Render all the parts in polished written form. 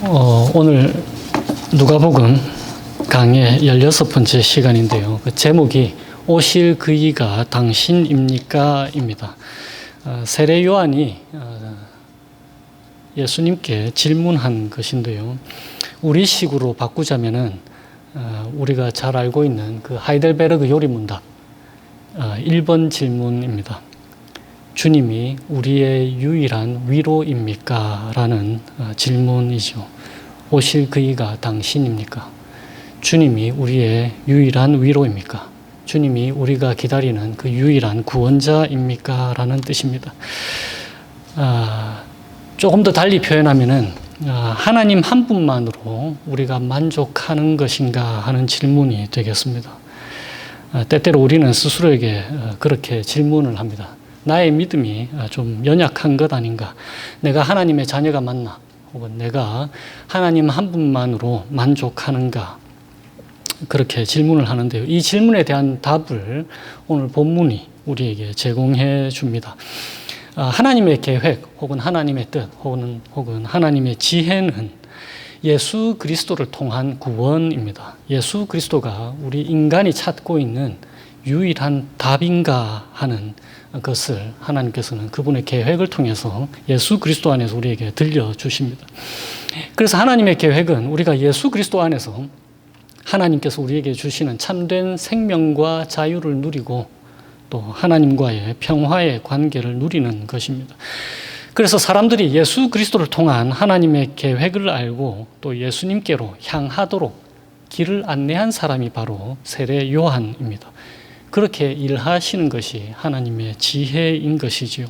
오늘 누가복음 강의 16번째 시간인데요. 그 제목이 오실 그이가 당신입니까? 입니다. 세례 요한이 예수님께 질문한 것인데요. 우리식으로 바꾸자면은 우리가 잘 알고 있는 그 하이델베르그 요리문답 1번 질문입니다. 주님이 우리의 유일한 위로입니까? 라는 질문이죠. 오실 그이가 당신입니까? 주님이 우리의 유일한 위로입니까? 주님이 우리가 기다리는 그 유일한 구원자입니까? 라는 뜻입니다. 조금 더 달리 표현하면은 하나님 한 분만으로 우리가 만족하는 것인가 하는 질문이 되겠습니다. 때때로 우리는 스스로에게 그렇게 질문을 합니다. 나의 믿음이 좀 연약한 것 아닌가? 내가 하나님의 자녀가 맞나? 혹은 내가 하나님 한 분만으로 만족하는가? 그렇게 질문을 하는데요. 이 질문에 대한 답을 오늘 본문이 우리에게 제공해 줍니다. 하나님의 계획 혹은 하나님의 뜻 혹은 하나님의 지혜는 예수 그리스도를 통한 구원입니다. 예수 그리스도가 우리 인간이 찾고 있는 유일한 답인가 하는 것을 하나님께서는 그분의 계획을 통해서 예수 그리스도 안에서 우리에게 들려주십니다. 그래서 하나님의 계획은 우리가 예수 그리스도 안에서 하나님께서 우리에게 주시는 참된 생명과 자유를 누리고 또 하나님과의 평화의 관계를 누리는 것입니다. 그래서 사람들이 예수 그리스도를 통한 하나님의 계획을 알고 또 예수님께로 향하도록 길을 안내한 사람이 바로 세례 요한입니다. 그렇게 일하시는 것이 하나님의 지혜인 것이지요.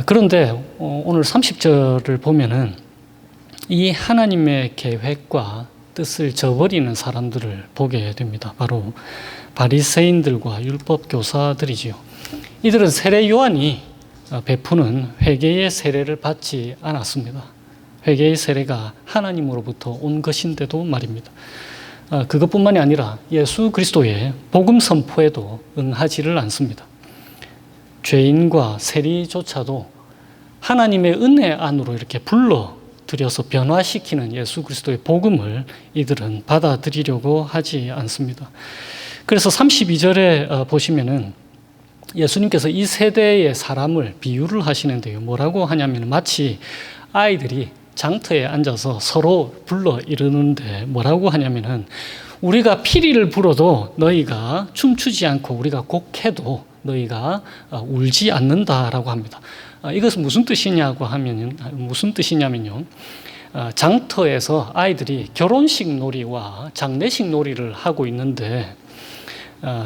그런데 오늘 30절을 보면은 이 하나님의 계획과 뜻을 저버리는 사람들을 보게 됩니다. 바로 바리새인들과 율법 교사들이지요. 이들은 세례 요한이 베푸는 회개의 세례를 받지 않았습니다. 회개의 세례가 하나님으로부터 온 것인데도 말입니다. 그것뿐만이 아니라 예수 그리스도의 복음 선포에도 응하지를 않습니다. 죄인과 세리조차도 하나님의 은혜 안으로 이렇게 불러들여서 변화시키는 예수 그리스도의 복음을 이들은 받아들이려고 하지 않습니다. 그래서 32절에 보시면은 예수님께서 이 세대의 사람을 비유를 하시는데요. 뭐라고 하냐면 마치 아이들이 장터에 앉아서 서로 불러 이르는데 뭐라고 하냐면은 우리가 피리를 불어도 너희가 춤추지 않고 우리가 곡해도 너희가 울지 않는다라고 합니다. 이것은 무슨 뜻이냐면요. 장터에서 아이들이 결혼식 놀이와 장례식 놀이를 하고 있는데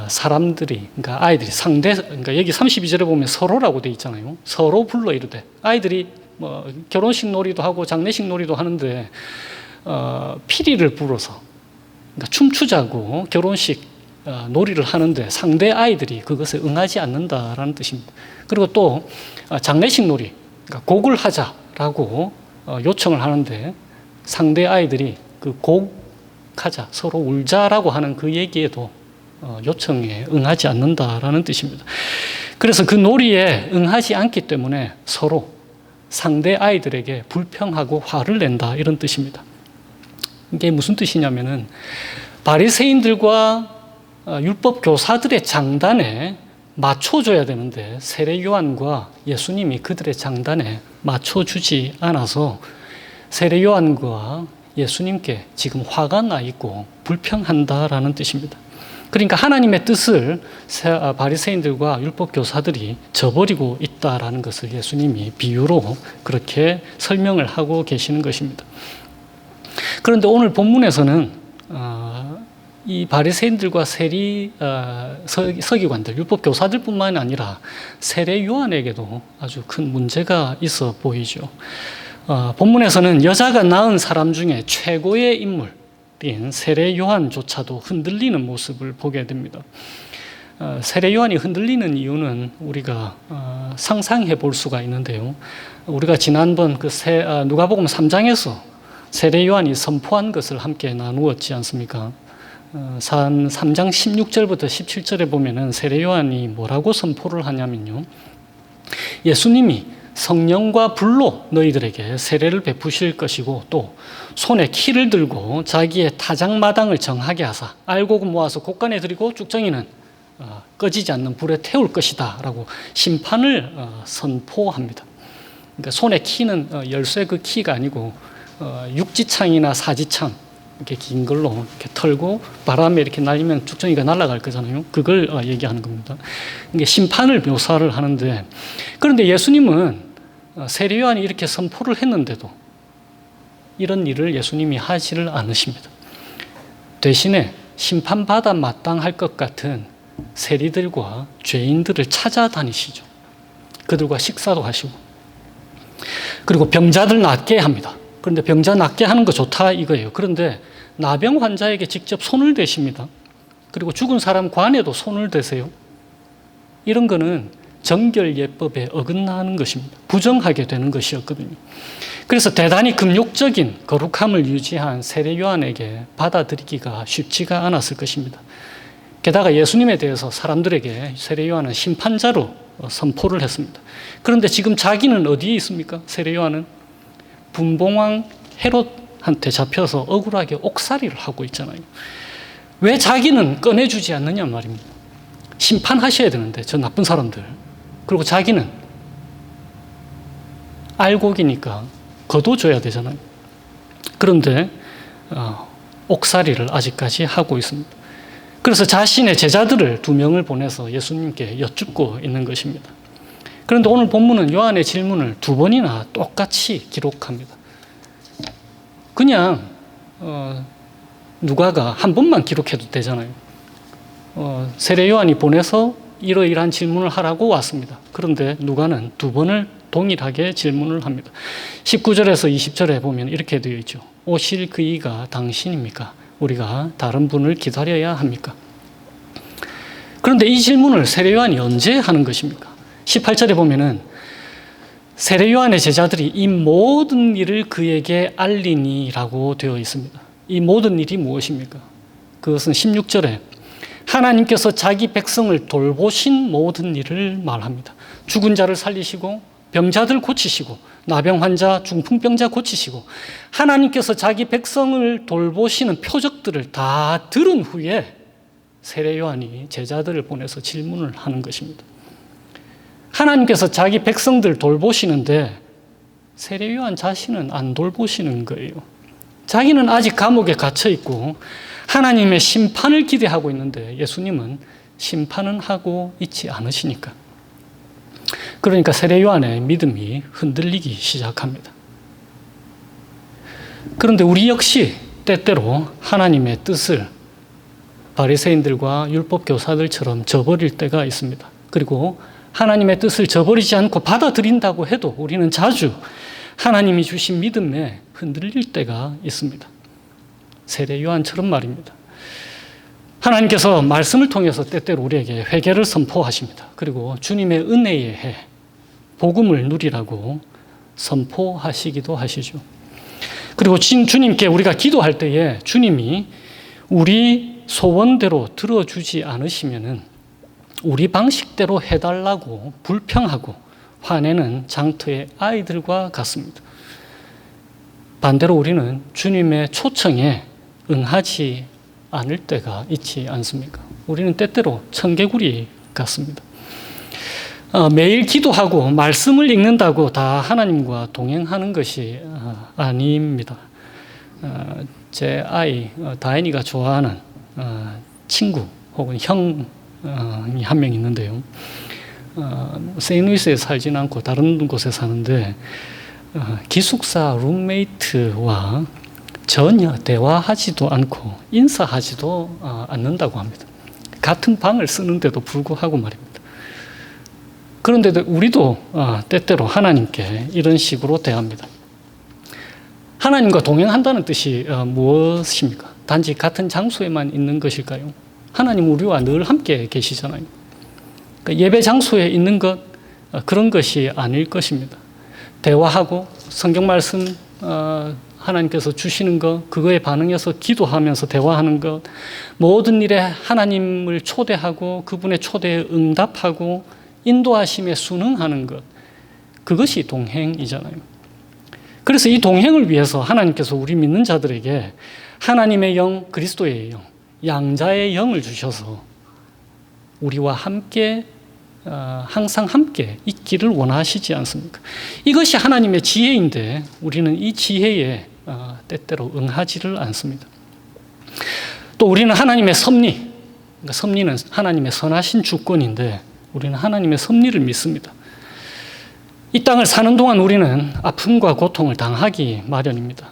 사람들이, 그러니까 아이들이 그러니까 여기 32절에 보면 서로라고 돼 있잖아요. 서로 불러 이르되 아이들이 결혼식 놀이도 하고 장례식 놀이도 하는데 피리를 불어서 그러니까 춤추자고 결혼식 놀이를 하는데 상대 아이들이 그것에 응하지 않는다라는 뜻입니다. 그리고 또 장례식 놀이, 그러니까 곡을 하자라고 요청을 하는데 상대 아이들이 그 곡하자, 서로 울자라고 하는 그 얘기에도 요청에 응하지 않는다라는 뜻입니다. 그래서 그 놀이에 응하지 않기 때문에 서로 상대 아이들에게 불평하고 화를 낸다 이런 뜻입니다. 이게 무슨 뜻이냐면은 바리새인들과 율법 교사들의 장단에 맞춰줘야 되는데 세례 요한과 예수님이 그들의 장단에 맞춰주지 않아서 세례 요한과 예수님께 지금 화가 나 있고 불평한다라는 뜻입니다. 그러니까 하나님의 뜻을 바리새인들과 율법 교사들이 저버리고 있다라는 것을 예수님이 비유로 그렇게 설명을 하고 계시는 것입니다. 그런데 오늘 본문에서는 이 바리새인들과 서기관들, 율법 교사들뿐만 아니라 세례 요한에게도 아주 큰 문제가 있어 보이죠. 본문에서는 여자가 낳은 사람 중에 최고의 인물 세례 요한조차도 흔들리는 모습을 보게 됩니다. 세례 요한이 흔들리는 이유는 우리가 상상해 볼 수가 있는데요. 우리가 지난번 누가복음 3장에서 세례 요한이 선포한 것을 함께 나누었지 않습니까? 3장 16절부터 17절에 보면은 세례 요한이 뭐라고 선포를 하냐면요. 예수님이 성령과 불로 너희들에게 세례를 베푸실 것이고 또 손에 키를 들고 자기의 타작마당을 정하게 하사 알곡을 모아서 곳간에 들이고 쭉정이는 꺼지지 않는 불에 태울 것이다 라고 심판을 선포합니다. 그러니까 손에 키는 열쇠 그 키가 아니고 육지창이나 사지창 이렇게 긴 걸로 이렇게 털고 바람에 이렇게 날리면 쭉정이가 날아갈 거잖아요. 그걸 얘기하는 겁니다. 이게 심판을 묘사를 하는데, 그런데 예수님은 세례 요한이 이렇게 선포를 했는데도 이런 일을 예수님이 하지를 않으십니다. 대신에 심판받아 마땅할 것 같은 세리들과 죄인들을 찾아다니시죠. 그들과 식사도 하시고, 그리고 병자들 낫게 합니다. 그런데 병자 낫게 하는 거 좋다 이거예요. 그런데 나병 환자에게 직접 손을 대십니다. 그리고 죽은 사람 관에도 손을 대세요. 이런 거는 정결예법에 어긋나는 것입니다. 부정하게 되는 것이었거든요. 그래서 대단히 금욕적인 거룩함을 유지한 세례 요한에게 받아들이기가 쉽지가 않았을 것입니다. 게다가 예수님에 대해서 사람들에게 세례 요한은 심판자로 선포를 했습니다. 그런데 지금 자기는 어디에 있습니까? 세례 요한은 분봉왕 헤롯한테 잡혀서 억울하게 옥살이를 하고 있잖아요. 왜 자기는 꺼내주지 않느냐 말입니다. 심판하셔야 되는데 저 나쁜 사람들. 그리고 자기는 알곡이니까 거둬줘야 되잖아요. 그런데 옥살이를 아직까지 하고 있습니다. 그래서 자신의 제자들을 2명을 보내서 예수님께 여쭙고 있는 것입니다. 그런데 오늘 본문은 요한의 질문을 2번이나 똑같이 기록합니다. 그냥 누가가 한 번만 기록해도 되잖아요. 세례 요한이 보내서 이러이러한 질문을 하라고 왔습니다. 그런데 누가는 2번을 동일하게 질문을 합니다. 19절에서 20절에 보면 이렇게 되어 있죠. 오실 그 이가 당신입니까? 우리가 다른 분을 기다려야 합니까? 그런데 이 질문을 세례 요한이 언제 하는 것입니까? 18절에 보면은 세례 요한의 제자들이 이 모든 일을 그에게 알리니라고 되어 있습니다. 이 모든 일이 무엇입니까? 그것은 16절에 하나님께서 자기 백성을 돌보신 모든 일을 말합니다. 죽은 자를 살리시고 병자들 고치시고 나병 환자, 중풍병자 고치시고 하나님께서 자기 백성을 돌보시는 표적들을 다 들은 후에 세례 요한이 제자들을 보내서 질문을 하는 것입니다. 하나님께서 자기 백성들 돌보시는데 세례 요한 자신은 안 돌보시는 거예요. 자기는 아직 감옥에 갇혀 있고 하나님의 심판을 기대하고 있는데 예수님은 심판은 하고 있지 않으시니까. 그러니까 세례 요한의 믿음이 흔들리기 시작합니다. 그런데 우리 역시 때때로 하나님의 뜻을 바리새인들과 율법 교사들처럼 저버릴 때가 있습니다. 그리고 하나님의 뜻을 저버리지 않고 받아들인다고 해도 우리는 자주 하나님이 주신 믿음에 흔들릴 때가 있습니다. 세례 요한처럼 말입니다. 하나님께서 말씀을 통해서 때때로 우리에게 회개를 선포하십니다. 그리고 주님의 은혜의 해, 복음을 누리라고 선포하시기도 하시죠. 그리고 주님께 우리가 기도할 때에 주님이 우리 소원대로 들어주지 않으시면은 우리 방식대로 해달라고 불평하고 화내는 장터의 아이들과 같습니다. 반대로 우리는 주님의 초청에 응하지 않을 때가 있지 않습니까? 우리는 때때로 청개구리 같습니다. 매일 기도하고 말씀을 읽는다고 다 하나님과 동행하는 것이 아닙니다. 제 아이 다인이가 좋아하는 친구 혹은 형이 한 명 있는데요. 세인루이스에 살지는 않고 다른 곳에 사는데 기숙사 룸메이트와 전혀 대화하지도 않고 인사하지도 않는다고 합니다. 같은 방을 쓰는데도 불구하고 말입니다. 그런데 우리도 때때로 하나님께 이런 식으로 대합니다. 하나님과 동행한다는 뜻이 무엇입니까? 단지 같은 장소에만 있는 것일까요? 하나님 우리와 늘 함께 계시잖아요. 그러니까 예배 장소에 있는 것 그런 것이 아닐 것입니다. 대화하고 성경 말씀 하나님께서 주시는 것 그거에 반응해서 기도하면서 대화하는 것 모든 일에 하나님을 초대하고 그분의 초대에 응답하고 인도하심에 순응하는 것 그것이 동행이잖아요. 그래서 이 동행을 위해서 하나님께서 우리 믿는 자들에게 하나님의 영, 그리스도의 영, 양자의 영을 주셔서 우리와 함께 항상 함께 있기를 원하시지 않습니까? 이것이 하나님의 지혜인데 우리는 이 지혜에 때때로 응하지를 않습니다. 또 우리는 하나님의 섭리, 그러니까 섭리는 하나님의 선하신 주권인데 우리는 하나님의 섭리를 믿습니다. 이 땅을 사는 동안 우리는 아픔과 고통을 당하기 마련입니다.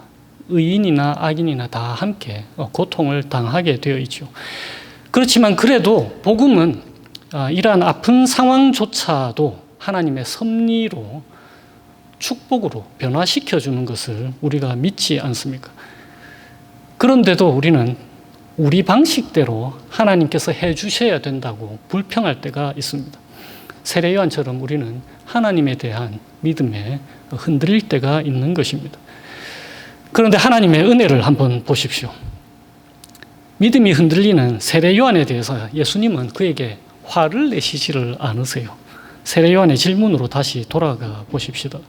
의인이나 악인이나 다 함께 고통을 당하게 되어 있죠. 그렇지만 그래도 복음은 이러한 아픈 상황조차도 하나님의 섭리로 축복으로 변화시켜 주는 것을 우리가 믿지 않습니까? 그런데도 우리는 우리 방식대로 하나님께서 해 주셔야 된다고 불평할 때가 있습니다. 세례 요한처럼 우리는 하나님에 대한 믿음에 흔들릴 때가 있는 것입니다. 그런데 하나님의 은혜를 한번 보십시오. 믿음이 흔들리는 세례 요한에 대해서 예수님은 그에게 화를 내시지를 않으세요. 세례 요한의 질문으로 다시 돌아가 보십시다.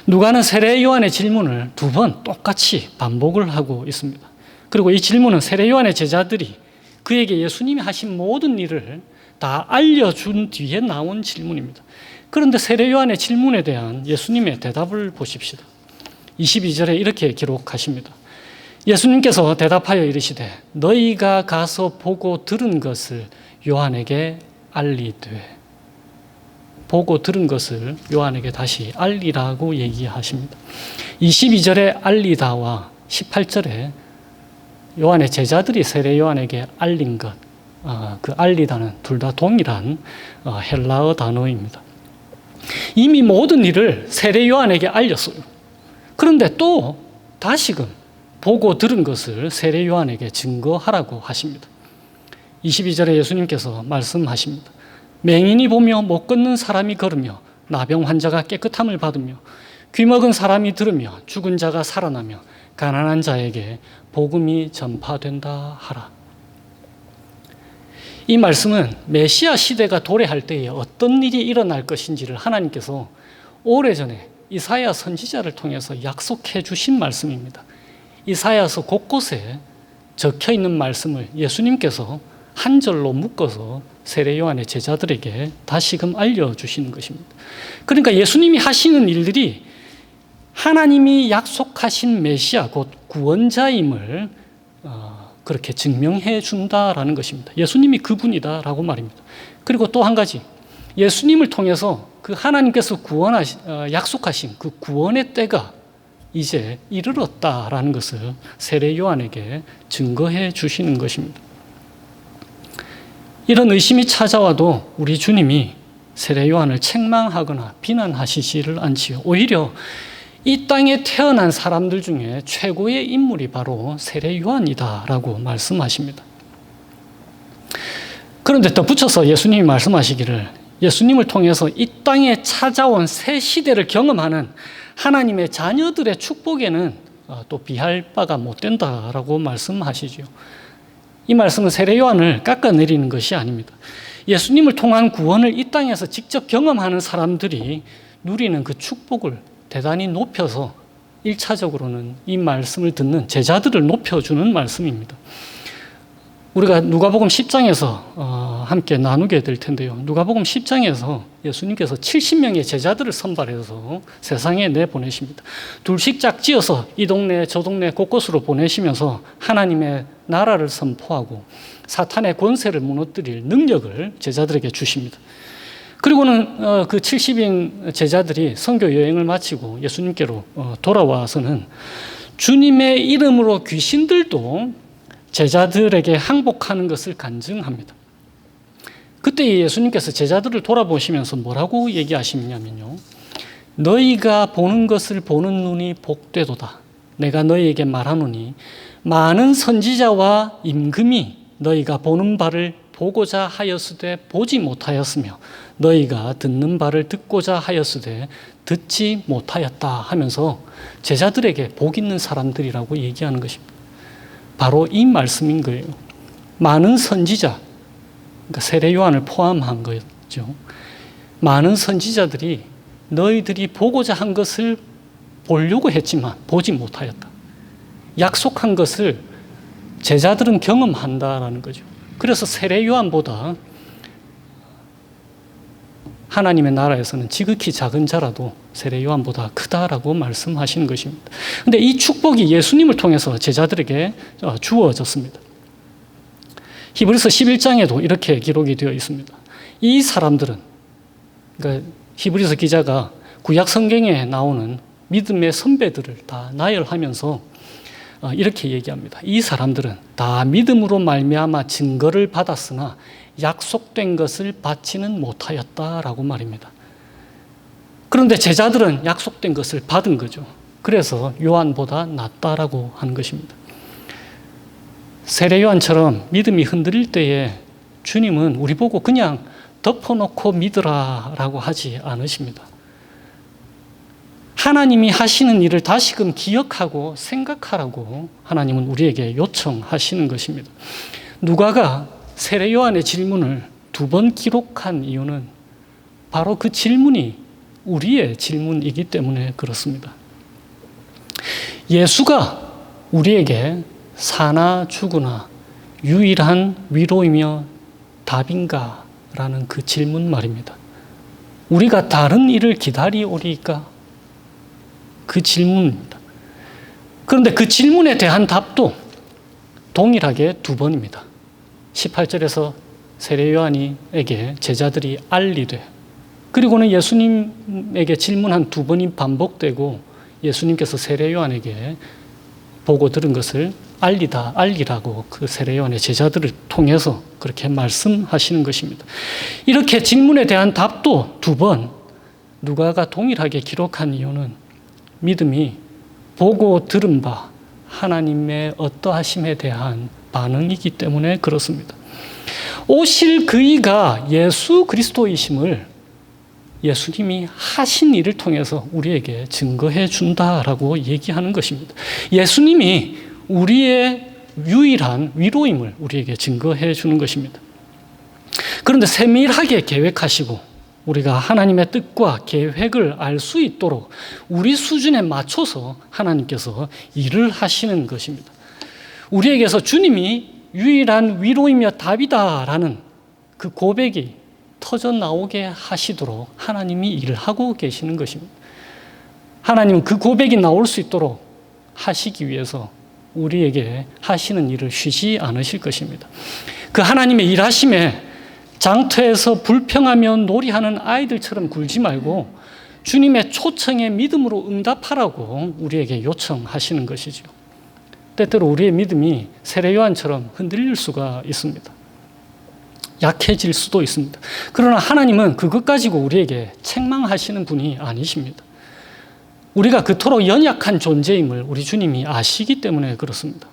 누가는 세례 요한의 질문을 2번 똑같이 반복을 하고 있습니다. 그리고 이 질문은 세례 요한의 제자들이 그에게 예수님이 하신 모든 일을 다 알려준 뒤에 나온 질문입니다. 그런데 세례 요한의 질문에 대한 예수님의 대답을 보십시다. 22절에 이렇게 기록하십니다. 예수님께서 대답하여 이르시되 너희가 가서 보고 들은 것을 요한에게 알리되, 보고 들은 것을 요한에게 다시 알리라고 얘기하십니다. 22절에 알리다와 18절에 요한의 제자들이 세례 요한에게 알린 것, 그 알리다는 둘 다 동일한 헬라어 단어입니다. 이미 모든 일을 세례 요한에게 알렸어요. 그런데 또 다시금 보고 들은 것을 세례 요한에게 증거하라고 하십니다. 22절에 예수님께서 말씀하십니다. 맹인이 보며 못 걷는 사람이 걸으며 나병 환자가 깨끗함을 받으며 귀먹은 사람이 들으며 죽은 자가 살아나며 가난한 자에게 복음이 전파된다 하라. 이 말씀은 메시아 시대가 도래할 때에 어떤 일이 일어날 것인지를 하나님께서 오래전에 이사야 선지자를 통해서 약속해 주신 말씀입니다. 이사야서 곳곳에 적혀 있는 말씀을 예수님께서 한 절로 묶어서 세례 요한의 제자들에게 다시금 알려주시는 것입니다. 그러니까 예수님이 하시는 일들이 하나님이 약속하신 메시아 곧 구원자임을 그렇게 증명해 준다라는 것입니다. 예수님이 그분이다라고 말입니다. 그리고 또 한 가지, 예수님을 통해서 그 하나님께서 약속하신 그 구원의 때가 이제 이르렀다라는 것을 세례 요한에게 증거해 주시는 것입니다. 이런 의심이 찾아와도 우리 주님이 세례 요한을 책망하거나 비난하시지를 않지요. 오히려 이 땅에 태어난 사람들 중에 최고의 인물이 바로 세례 요한이다라고 말씀하십니다. 그런데 덧붙여서 예수님이 말씀하시기를 예수님을 통해서 이 땅에 찾아온 새 시대를 경험하는 하나님의 자녀들의 축복에는 또 비할 바가 못 된다라고 말씀하시죠. 이 말씀은 세례 요한을 깎아내리는 것이 아닙니다. 예수님을 통한 구원을 이 땅에서 직접 경험하는 사람들이 누리는 그 축복을 대단히 높여서 1차적으로는 이 말씀을 듣는 제자들을 높여주는 말씀입니다. 우리가 누가복음 10장에서 함께 나누게 될 텐데요. 누가복음 10장에서 예수님께서 70명의 제자들을 선발해서 세상에 내보내십니다. 둘씩 짝지어서 이 동네 저 동네 곳곳으로 보내시면서 하나님의 나라를 선포하고 사탄의 권세를 무너뜨릴 능력을 제자들에게 주십니다. 그리고는 그 70인 제자들이 선교 여행을 마치고 예수님께로 돌아와서는 주님의 이름으로 귀신들도 제자들에게 항복하는 것을 간증합니다. 그때 예수님께서 제자들을 돌아보시면서 뭐라고 얘기하시냐면요. 너희가 보는 것을 보는 눈이 복되도다. 내가 너희에게 말하노니 많은 선지자와 임금이 너희가 보는 바를 보고자 하였으되 보지 못하였으며 너희가 듣는 바를 듣고자 하였으되 듣지 못하였다 하면서 제자들에게 복 있는 사람들이라고 얘기하는 것입니다. 바로 이 말씀인 거예요. 많은 선지자, 그러니까 세례 요한을 포함한 거죠. 많은 선지자들이 너희들이 보고자 한 것을 보려고 했지만 보지 못하였다. 약속한 것을 제자들은 경험한다라는 거죠. 그래서 세례 요한보다 하나님의 나라에서는 지극히 작은 자라도 세례 요한보다 크다라고 말씀하시는 것입니다. 그런데 이 축복이 예수님을 통해서 제자들에게 주어졌습니다. 히브리서 11장에도 이렇게 기록이 되어 있습니다. 이 사람들은, 그러니까 히브리서 기자가 구약 성경에 나오는 믿음의 선배들을 다 나열하면서 이렇게 얘기합니다. 이 사람들은 다 믿음으로 말미암아 증거를 받았으나 약속된 것을 받지는 못하였다라고 말입니다. 그런데 제자들은 약속된 것을 받은 거죠. 그래서 요한보다 낫다라고 하는 것입니다. 세례 요한처럼 믿음이 흔들릴 때에 주님은 우리 보고 그냥 덮어놓고 믿으라라고 하지 않으십니다. 하나님이 하시는 일을 다시금 기억하고 생각하라고 하나님은 우리에게 요청하시는 것입니다. 누가가 세례 요한의 질문을 2번 기록한 이유는 바로 그 질문이 우리의 질문이기 때문에 그렇습니다. 예수가 우리에게 사나 죽으나 유일한 위로이며 답인가? 라는 그 질문 말입니다. 우리가 다른 일을 기다리오리까? 그 질문입니다. 그런데 그 질문에 대한 답도 동일하게 2번입니다. 18절에서 세례 요한에게 제자들이 알리되, 그리고는 예수님에게 질문한 2번이 반복되고 예수님께서 세례 요한에게 보고 들은 것을 알리라고 그 세례 요한의 제자들을 통해서 그렇게 말씀하시는 것입니다. 이렇게 질문에 대한 답도 2번 누가가 동일하게 기록한 이유는 믿음이 보고 들은 바 하나님의 어떠하심에 대한 반응이기 때문에 그렇습니다. 오실 그이가 예수 그리스도이심을 예수님이 하신 일을 통해서 우리에게 증거해 준다라고 얘기하는 것입니다. 예수님이 우리의 유일한 위로임을 우리에게 증거해 주는 것입니다. 그런데 세밀하게 계획하시고 우리가 하나님의 뜻과 계획을 알 수 있도록 우리 수준에 맞춰서 하나님께서 일을 하시는 것입니다. 우리에게서 주님이 유일한 위로이며 답이다라는 그 고백이 터져 나오게 하시도록 하나님이 일을 하고 계시는 것입니다. 하나님은 그 고백이 나올 수 있도록 하시기 위해서 우리에게 하시는 일을 쉬지 않으실 것입니다. 그 하나님의 일하심에 장터에서 불평하며 놀이하는 아이들처럼 굴지 말고 주님의 초청에 믿음으로 응답하라고 우리에게 요청하시는 것이죠. 때때로 우리의 믿음이 세례 요한처럼 흔들릴 수가 있습니다. 약해질 수도 있습니다. 그러나 하나님은 그것 가지고 우리에게 책망하시는 분이 아니십니다. 우리가 그토록 연약한 존재임을 우리 주님이 아시기 때문에 그렇습니다.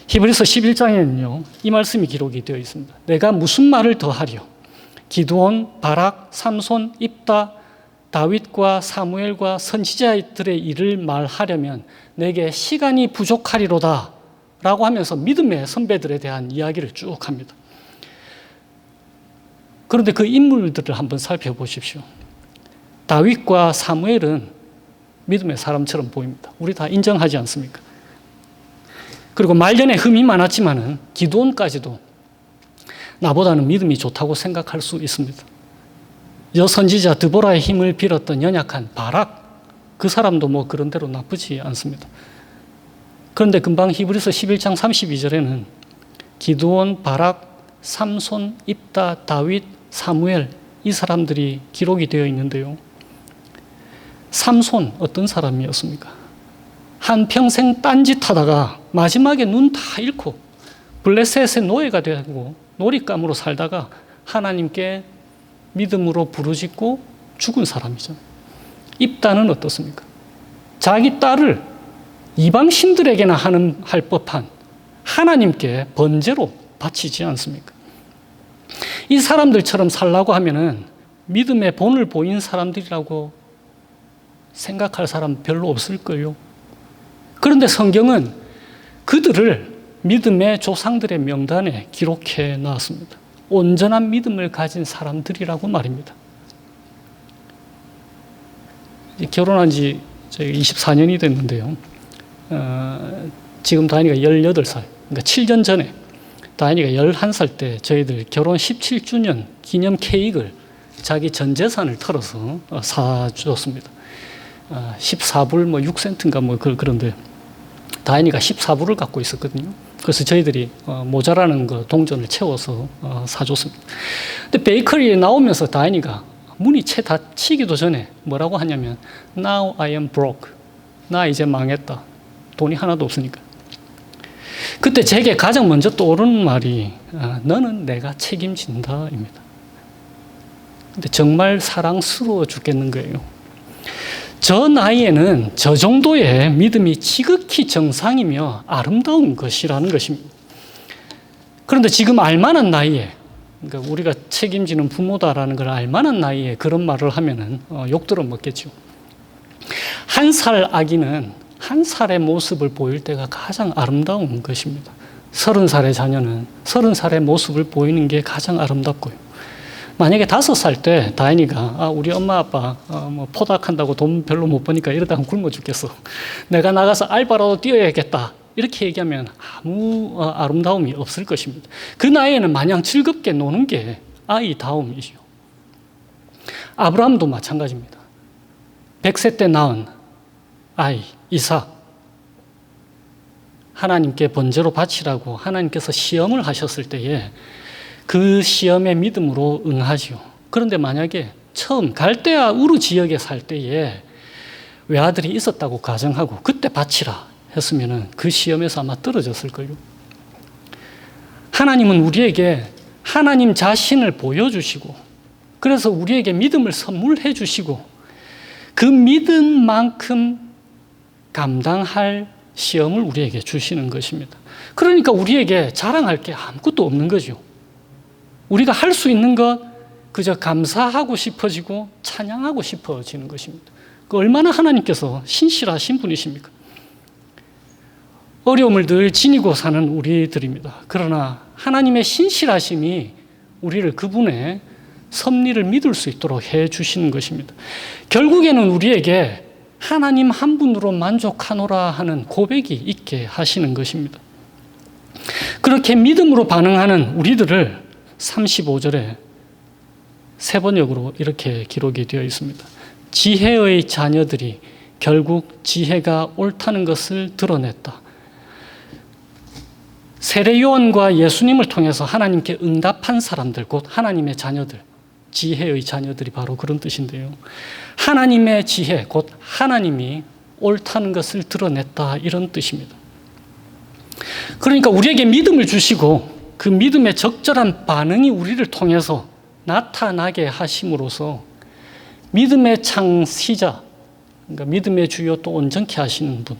히브리서 11장에는요, 이 말씀이 기록이 되어 있습니다. 내가 무슨 말을 더하리요? 기드온, 바락, 삼손, 입다, 다윗과 사무엘과 선지자들의 일을 말하려면 내게 시간이 부족하리로다 라고 하면서 믿음의 선배들에 대한 이야기를 쭉 합니다. 그런데 그 인물들을 한번 살펴보십시오. 다윗과 사무엘은 믿음의 사람처럼 보입니다. 우리 다 인정하지 않습니까? 그리고 말년에 흠이 많았지만은 기드온까지도 나보다는 믿음이 좋다고 생각할 수 있습니다. 여선지자 드보라의 힘을 빌었던 연약한 바락, 그 사람도 뭐 그런 대로 나쁘지 않습니다. 그런데 금방 히브리서 11장 32절에는 기드온, 바락, 삼손, 입다, 다윗, 사무엘, 이 사람들이 기록이 되어 있는데요. 삼손 어떤 사람이었습니까? 한평생 딴짓하다가 마지막에 눈 다 잃고 블레셋의 노예가 되고 놀잇감으로 살다가 하나님께 믿음으로 부르짖고 죽은 사람이죠. 입다는 어떻습니까? 자기 딸을 이방 신들에게나 할 법한 하나님께 번제로 바치지 않습니까? 이 사람들처럼 살라고 하면은 믿음의 본을 보인 사람들이라고 생각할 사람 별로 없을 거예요. 그런데 성경은 그들을 믿음의 조상들의 명단에 기록해 놨습니다. 온전한 믿음을 가진 사람들이라고 말입니다. 결혼한 지 24년이 됐는데요. 지금 다인이가 18살, 그러니까 7년 전에 다인이가 11살 때 저희들 결혼 17주년 기념 케이크를 자기 전 재산을 털어서 사줬습니다. 14불 6센트인가 그런데 다인이가 14불을 갖고 있었거든요. 그래서 저희들이 모자라는 거 동전을 채워서 사줬습니다. 근데 베이커리에 나오면서 다인이가 문이 채 닫히기도 전에 뭐라고 하냐면 Now I am broke. 나 이제 망했다. 돈이 하나도 없으니까. 그때 제게 가장 먼저 떠오르는 말이 너는 내가 책임진다 입니다. 근데 정말 사랑스러워 죽겠는 거예요. 저 나이에는 저 정도의 믿음이 지극히 정상이며 아름다운 것이라는 것입니다. 그런데 지금 알만한 나이에, 그러니까 우리가 책임지는 부모다라는 걸 알만한 나이에 그런 말을 하면은 욕 들어 먹겠죠. 1살 아기는 1살의 모습을 보일 때가 가장 아름다운 것입니다. 30살의 자녀는 30살의 모습을 보이는 게 가장 아름답고요. 만약에 5살 때 다인이가 우리 엄마 아빠 포닥한다고 돈 별로 못 버니까 이러다가 굶어 죽겠어. 내가 나가서 알바라도 뛰어야겠다. 이렇게 얘기하면 아무 아름다움이 없을 것입니다. 그 나이에는 마냥 즐겁게 노는 게 아이다움이죠. 아브라함도 마찬가지입니다. 100세 때 낳은 아이 이삭, 하나님께 번제로 바치라고 하나님께서 시험을 하셨을 때에 그 시험의 믿음으로 응하지요. 그런데 만약에 처음 갈대아 우르 지역에 살 때에 외아들이 있었다고 가정하고 그때 바치라 했으면 그 시험에서 아마 떨어졌을 거예요. 하나님은 우리에게 하나님 자신을 보여주시고 그래서 우리에게 믿음을 선물해 주시고 그 믿음만큼 감당할 시험을 우리에게 주시는 것입니다. 그러니까 우리에게 자랑할 게 아무것도 없는 거죠. 우리가 할 수 있는 것 그저 감사하고 싶어지고 찬양하고 싶어지는 것입니다. 얼마나 하나님께서 신실하신 분이십니까? 어려움을 늘 지니고 사는 우리들입니다. 그러나 하나님의 신실하심이 우리를 그분의 섭리를 믿을 수 있도록 해주시는 것입니다. 결국에는 우리에게 하나님 한 분으로 만족하노라 하는 고백이 있게 하시는 것입니다. 그렇게 믿음으로 반응하는 우리들을 35절에 세 번역으로 이렇게 기록이 되어 있습니다. 지혜의 자녀들이 결국 지혜가 옳다는 것을 드러냈다. 세례 요한과 예수님을 통해서 하나님께 응답한 사람들, 곧 하나님의 자녀들, 지혜의 자녀들이 바로 그런 뜻인데요. 하나님의 지혜, 곧 하나님이 옳다는 것을 드러냈다, 이런 뜻입니다. 그러니까 우리에게 믿음을 주시고 그 믿음의 적절한 반응이 우리를 통해서 나타나게 하심으로써 믿음의 창시자, 그러니까 믿음의 주요 또 온전케 하시는 분,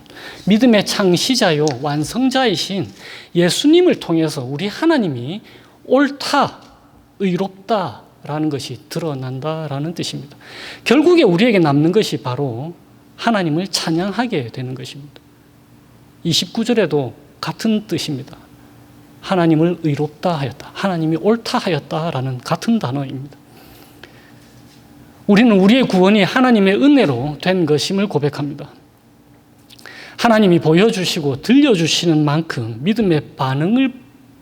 믿음의 창시자요 완성자이신 예수님을 통해서 우리 하나님이 옳다, 의롭다라는 것이 드러난다라는 뜻입니다. 결국에 우리에게 남는 것이 바로 하나님을 찬양하게 되는 것입니다. 29절에도 같은 뜻입니다. 하나님을 의롭다 하였다, 하나님이 옳다 하였다라는 같은 단어입니다. 우리는 우리의 구원이 하나님의 은혜로 된 것임을 고백합니다. 하나님이 보여주시고 들려주시는 만큼 믿음의 반응을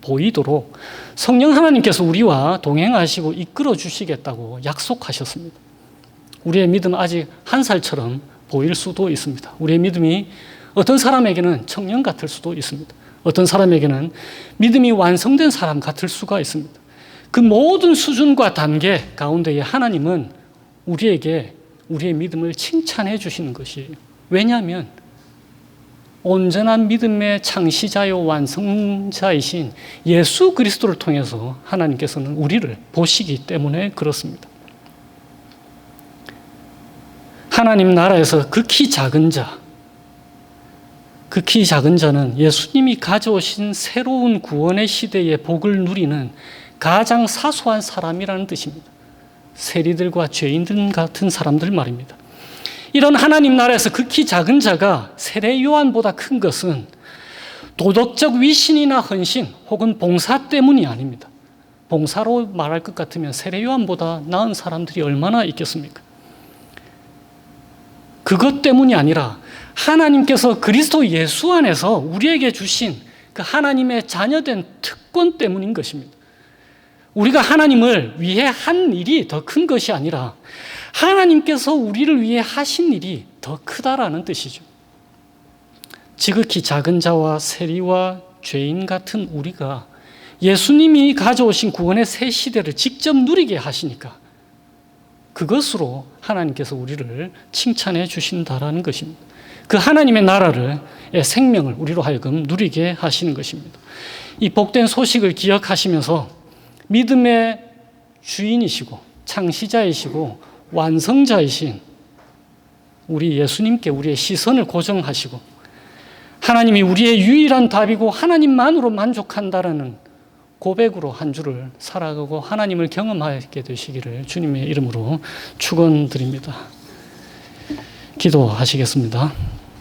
보이도록 성령 하나님께서 우리와 동행하시고 이끌어 주시겠다고 약속하셨습니다. 우리의 믿음은 아직 1살처럼 보일 수도 있습니다. 우리의 믿음이 어떤 사람에게는 청년 같을 수도 있습니다. 어떤 사람에게는 믿음이 완성된 사람 같을 수가 있습니다. 그 모든 수준과 단계 가운데에 하나님은 우리에게 우리의 믿음을 칭찬해 주시는 것이에요. 왜냐하면 온전한 믿음의 창시자요 완성자이신 예수 그리스도를 통해서 하나님께서는 우리를 보시기 때문에 그렇습니다. 하나님 나라에서 극히 작은 자, 극히 작은 자는 예수님이 가져오신 새로운 구원의 시대의 복을 누리는 가장 사소한 사람이라는 뜻입니다. 세리들과 죄인들 같은 사람들 말입니다. 이런 하나님 나라에서 극히 작은 자가 세례 요한보다 큰 것은 도덕적 위신이나 헌신 혹은 봉사 때문이 아닙니다. 봉사로 말할 것 같으면 세례 요한보다 나은 사람들이 얼마나 있겠습니까? 그것 때문이 아니라 하나님께서 그리스도 예수 안에서 우리에게 주신 그 하나님의 자녀된 특권 때문인 것입니다. 우리가 하나님을 위해 한 일이 더 큰 것이 아니라 하나님께서 우리를 위해 하신 일이 더 크다라는 뜻이죠. 지극히 작은 자와 세리와 죄인 같은 우리가 예수님이 가져오신 구원의 새 시대를 직접 누리게 하시니까 그것으로 하나님께서 우리를 칭찬해 주신다라는 것입니다. 그 하나님의 나라를, 생명을 우리로 하여금 누리게 하시는 것입니다. 이 복된 소식을 기억하시면서 믿음의 주인이시고 창시자이시고 완성자이신 우리 예수님께 우리의 시선을 고정하시고 하나님이 우리의 유일한 답이고 하나님만으로 만족한다라는 고백으로 한 주를 살아가고 하나님을 경험하게 되시기를 주님의 이름으로 축원드립니다. 기도하시겠습니다.